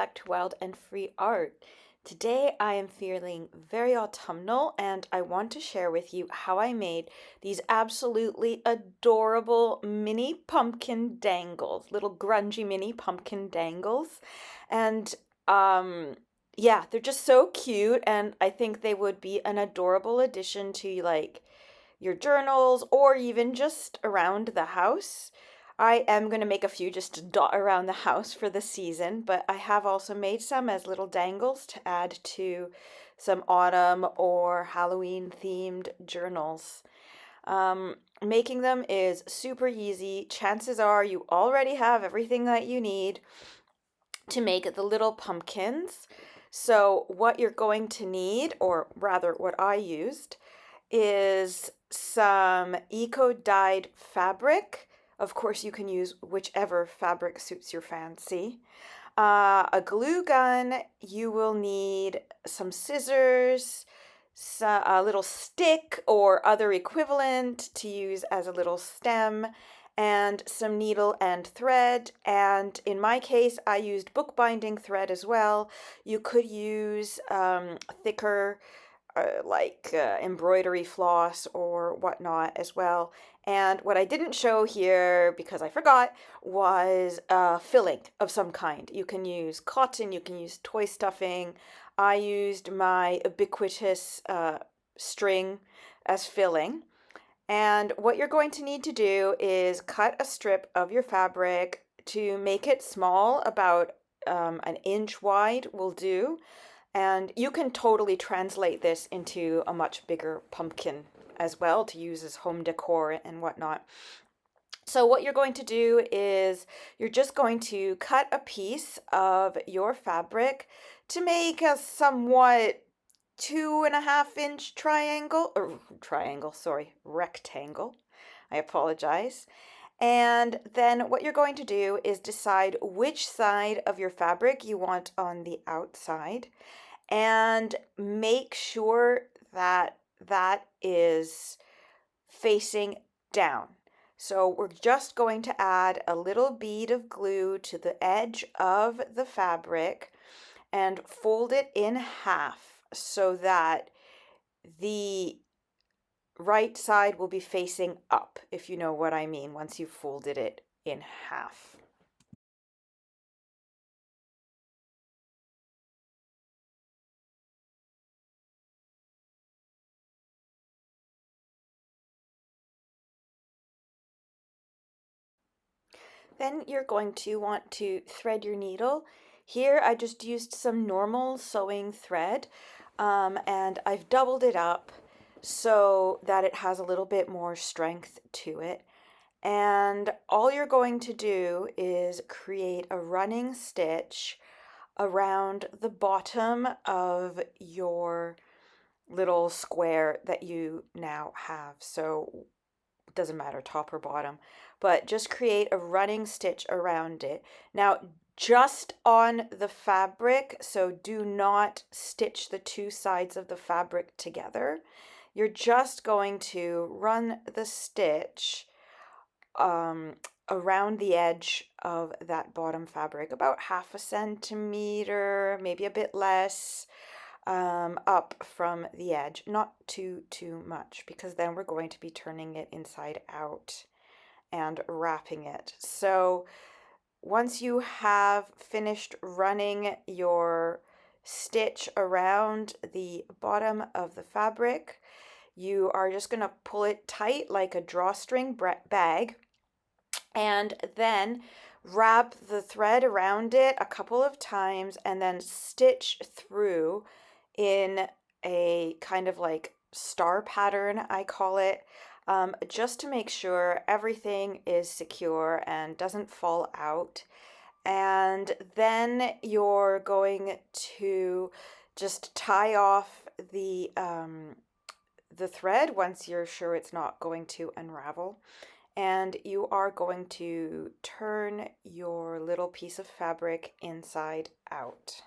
back to Wild and Free Art. Today I am feeling very autumnal and I want to share with you how I made these absolutely adorable mini pumpkin dangles, little grungy mini pumpkin dangles. And um yeah, they're just so cute and I think they would be an adorable addition to like your journals or even just around the house. I am going to make a few just to dot around the house for the season, but I have also made some as little dangles to add to some autumn or Halloween themed journals. Making them is super easy. Chances are you already have everything that you need to make the little pumpkins. So, what you're going to need, or rather, what I used, is some eco-dyed fabric. Of course, you can use whichever fabric suits your fancy. A glue gun, you will need some scissors, a little stick or other equivalent to use as a little stem, and some needle and thread. And in my case, I used bookbinding thread as well. You could use thicker embroidery floss or whatnot as well. And what I didn't show here because I forgot was filling of some kind. You can use cotton, you can use toy stuffing. I used my ubiquitous string as filling. And what you're going to need to do is cut a strip of your fabric to make it small, about an inch wide will do. And you can totally translate this into a much bigger pumpkin as well to use as home decor and whatnot. So what you're going to do is you're just going to cut a piece of your fabric to make a somewhat 2.5 inch rectangle. I apologize. And then what you're going to do is decide which side of your fabric you want on the outside and make sure that that is facing down. So we're just going to add a little bead of glue to the edge of the fabric and fold it in half so that the right side will be facing up, if you know what I mean, once you've folded it in half. Then you're going to want to thread your needle. Here I just used some normal sewing thread, and I've doubled it up so that it has a little bit more strength to it. And all you're going to do is create a running stitch around the bottom of your little square that you now have. So it doesn't matter top or bottom, but just create a running stitch around it. Now, just on the fabric, so do not stitch the two sides of the fabric together. You're just going to run the stitch around the edge of that bottom fabric, about 0.5 centimeter, maybe a bit less, up from the edge, not too much, because then we're going to be turning it inside out and wrapping it. So once you have finished running your stitch around the bottom of the fabric, you are just going to pull it tight like a drawstring bag, and then wrap the thread around it a couple of times and then stitch through in a kind of like star pattern, I call it, just to make sure everything is secure and doesn't fall out. And then you're going to just tie off the thread once you're sure it's not going to unravel. And you are going to turn your little piece of fabric inside out.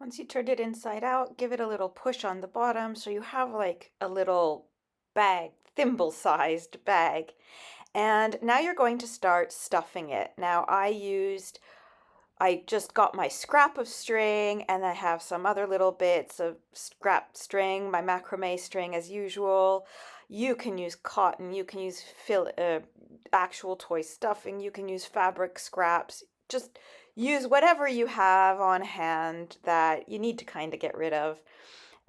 Once you turned it inside out, give it a little push on the bottom so you have like a little bag, thimble-sized bag. And now you're going to start stuffing it. Now I just got my scrap of string and I have some other little bits of scrap string, my macrame string as usual. You can use cotton, you can use actual toy stuffing, you can use fabric scraps. Just use whatever you have on hand that you need to kind of get rid of.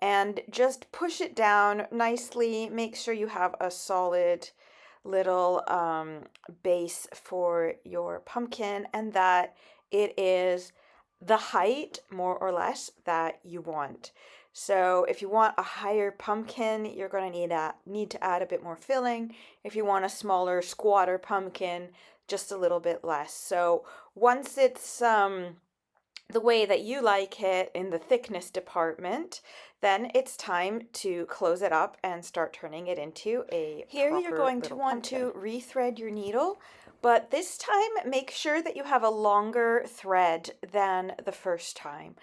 And just push it down nicely. Make sure you have a solid little base for your pumpkin and that it is the height, more or less, that you want. So if you want a higher pumpkin, you're going to need to add a bit more filling. If you want a smaller, squatter pumpkin, just a little bit less. So once it's the way that you like it in the thickness department, then it's time to close it up and start turning it into a Here you're going to want to rethread your needle, but this time make sure that you have a longer thread than the first time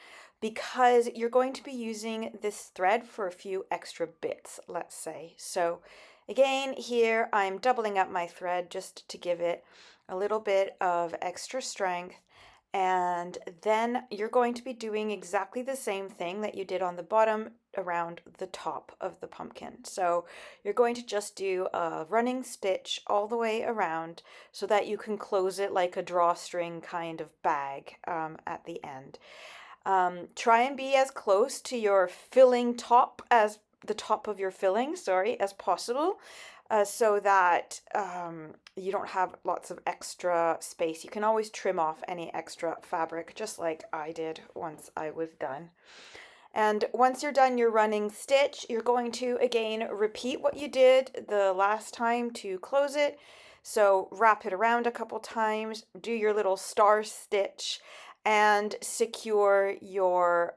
because you're going to be using this thread for a few extra bits, let's say. So again, here I'm doubling up my thread just to give it a little bit of extra strength. And then you're going to be doing exactly the same thing that you did on the bottom around the top of the pumpkin. So you're going to just do a running stitch all the way around so that you can close it like a drawstring kind of bag at the end. Try and be as close to your filling top as the top of your filling, sorry, as possible. So that you don't have lots of extra space. You can always trim off any extra fabric, just like I did once I was done. And once you're done your running stitch, you're going to again repeat what you did the last time to close it. So wrap it around a couple times, do your little star stitch, and secure your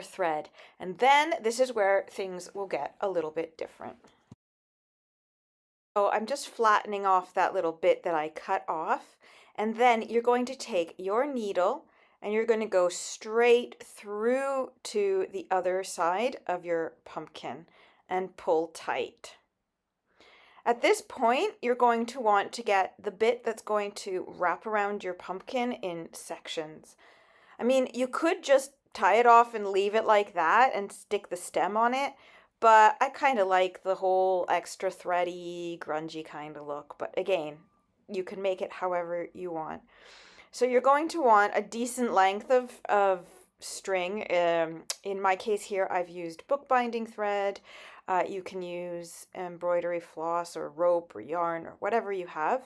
thread. And then this is where things will get a little bit different. So I'm just flattening off that little bit that I cut off, and then you're going to take your needle and you're going to go straight through to the other side of your pumpkin and pull tight. At this point, you're going to want to get the bit that's going to wrap around your pumpkin in sections. I mean, you could just tie it off and leave it like that and stick the stem on it, but I kind of like the whole extra thready, grungy kind of look. But again, you can make it however you want. So you're going to want a decent length of string. In my case here, I've used bookbinding thread. You can use embroidery floss or rope or yarn or whatever you have.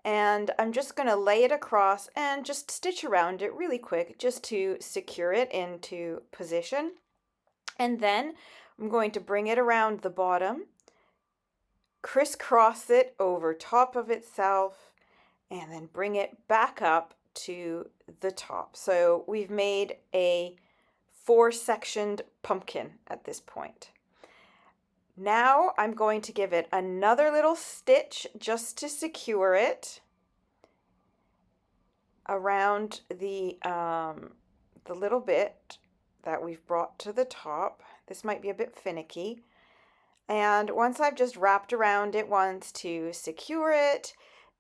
And I'm just going to lay it across and just stitch around it really quick just to secure it into position. And then I'm going to bring it around the bottom, crisscross it over top of itself, and then bring it back up to the top. So we've made a 4-sectioned pumpkin at this point. Now I'm going to give it another little stitch just to secure it around the little bit that we've brought to the top. This might be a bit finicky. And once I've just wrapped around it once to secure it,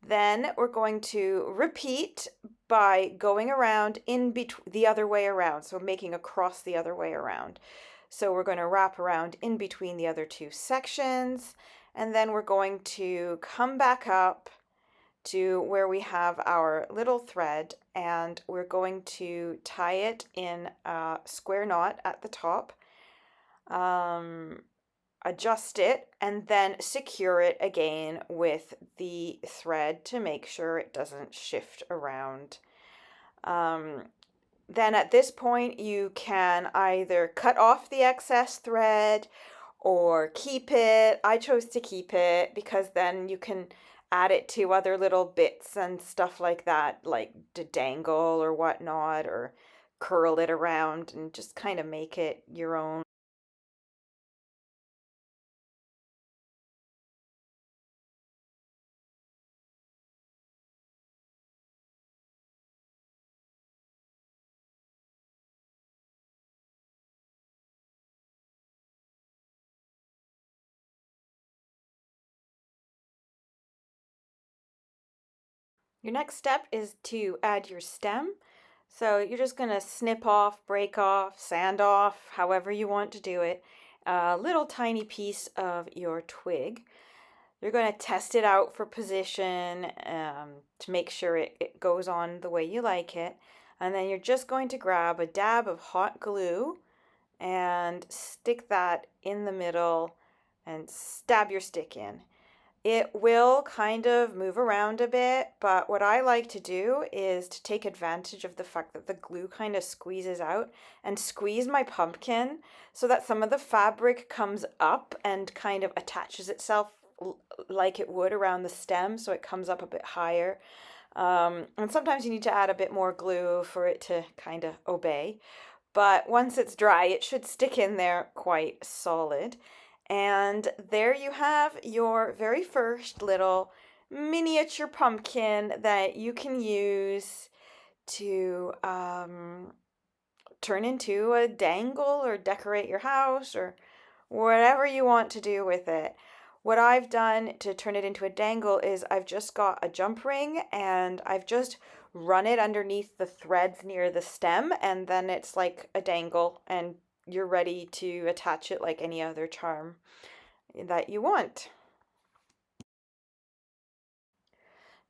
then we're going to repeat by going around in between the other way around, so making a cross the other way around. So we're going to wrap around in between the other 2 sections, and then we're going to come back up to where we have our little thread, and we're going to tie it in a square knot at the top, adjust it, and then secure it again with the thread to make sure it doesn't shift around. Then at this point you can either cut off the excess thread or keep it. I chose to keep it because then you can add it to other little bits and stuff like that, like to dangle or whatnot, or curl it around and just kind of make it your own. Your next step is to add your stem. So you're just going to snip off, break off, sand off, however you want to do it, a little tiny piece of your twig. You're going to test it out for position to make sure it goes on the way you like it. And then you're just going to grab a dab of hot glue and stick that in the middle and stab your stick in. It will kind of move around a bit, but what I like to do is to take advantage of the fact that the glue kind of squeezes out and squeeze my pumpkin so that some of the fabric comes up and kind of attaches itself like it would around the stem, so it comes up a bit higher. And sometimes you need to add a bit more glue for it to kind of obey. But once it's dry, it should stick in there quite solid. And there you have your very first little miniature pumpkin that you can use to turn into a dangle or decorate your house or whatever you want to do with it. What I've done to turn it into a dangle is I've just got a jump ring and I've just run it underneath the threads near the stem, and then it's like a dangle and you're ready to attach it like any other charm that you want.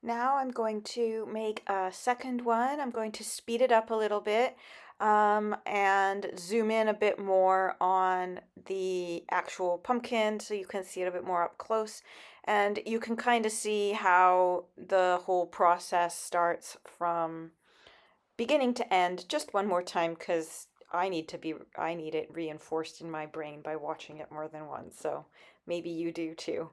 Now I'm going to make a second one. I'm going to speed it up a little bit and zoom in a bit more on the actual pumpkin so you can see it a bit more up close. And you can kind of see how the whole process starts from beginning to end just one more time because I need it reinforced in my brain by watching it more than once. So maybe you do too.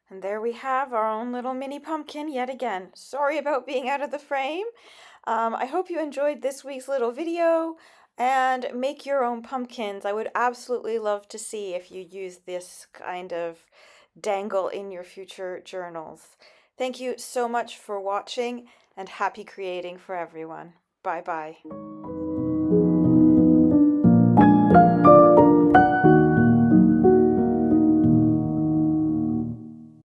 And there we have our own little mini pumpkin yet again. Sorry about being out of the frame. I hope you enjoyed this week's little video and make your own pumpkins. I would absolutely love to see if you use this kind of dangle in your future journals. Thank you so much for watching and happy creating for everyone. Bye bye.